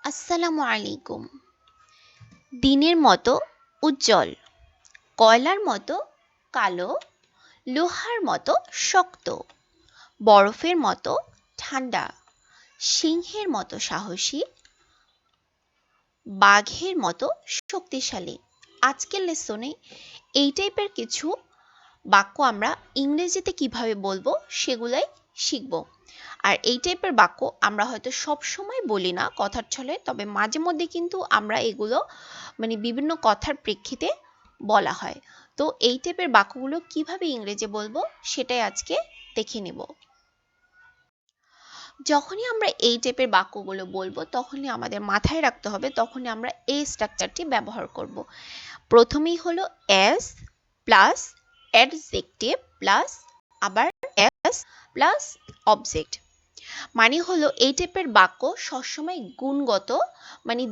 আসসালামু আলাইকুম। দিনের মতো উজ্জ্বল, কয়লার মতো কালো, লোহার মতো শক্ত, বরফের মতো ঠান্ডা, সিংহের মতো সাহসী, বাঘের মতো শক্তিশালী। আজকের লেসনে এই টাইপের কিছু বাক্য আমরা ইংরেজিতে কিভাবে বলবো সেগুলাই শিখব। আর এই টাইপের বাক্য আমরা হয়তো সব সময় বলি না কথার ছলে, তবে মাঝে মধ্যে কিন্তু আমরা এগুলো বিভিন্ন কথার প্রেক্ষিতে বলা হয়। তো এই টাইপের বাক্যগুলো কিভাবে ইংরেজি বলবো সেটাই আজকে দেখে নেব। যখনই আমরা এই টাইপের বাক্যগুলো বলবো তখনই আমাদের মাথায় রাখতে হবে, তখনই আমরা এই স্ট্রাকচারটি ব্যবহার করব। প্রথমেই হলো এস প্লাস অ্যাডজেক্টিভ প্লাস আবার এস প্লাস অবজেক্ট। মানে হলো এই টাইপের বাক্য সবসময় গুণগত,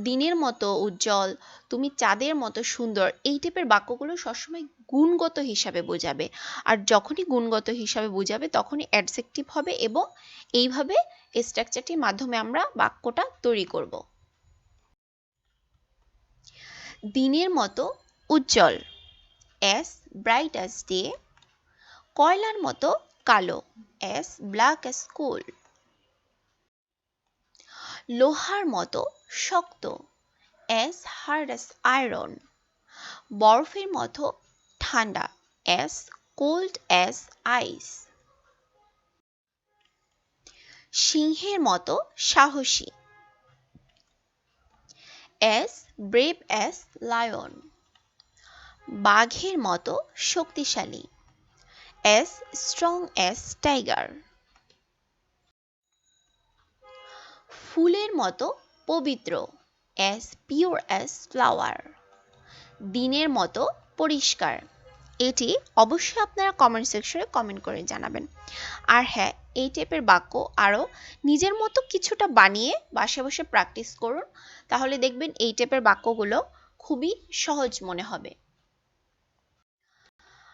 দিনের মতো উজ্জ্বল, তুমি চাঁদের মতো সুন্দর, এই টাইপের বাক্যগুলো সবসময় গুণগত হিসাবে বোঝাবে। আর যখনই গুণগত হিসাবে বোঝাবে তখনই অ্যাডজেক্টিভ হবে এবং এইভাবে স্ট্রাকচারটির মাধ্যমে আমরা বাক্যটা তৈরি করব। দিনের মতো উজ্জ্বল, as bright as day, কয়লার মতো কালো, as black as coal, লোহার মতো শক্ত, as hard as iron, বরফের মতো ঠান্ডা, as cold as ice, সিংহের মতো সাহসী, as brave as lion, বাঘের মতো শক্তিশালী, as strong as tiger, ফুলের মতো পবিত্র, as pure as flower, দিনের মতো পরিষ্কার। এটি অবশ্যই আপনারা কমেন্ট সেকশনে কমেন্ট করে জানাবেন। আর হ্যাঁ, এই টাইপের বাক্য আরও নিজের মতো কিছুটা বানিয়ে বাসায় বসে প্র্যাকটিস করুন, তাহলে দেখবেন এই টাইপের বাক্যগুলো খুবই সহজ মনে হবে।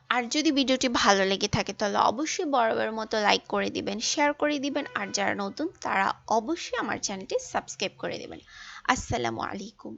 আর যদি ভিডিওটি ভালো লেগে থাকে তাহলে অবশ্যই বরাবরের মতো লাইক করে দিবেন, শেয়ার করে দিবেন, আর যারা নতুন তারা অবশ্যই আমার চ্যানেলটি সাবস্ক্রাইব করে দিবেন। আসসালামু আলাইকুম।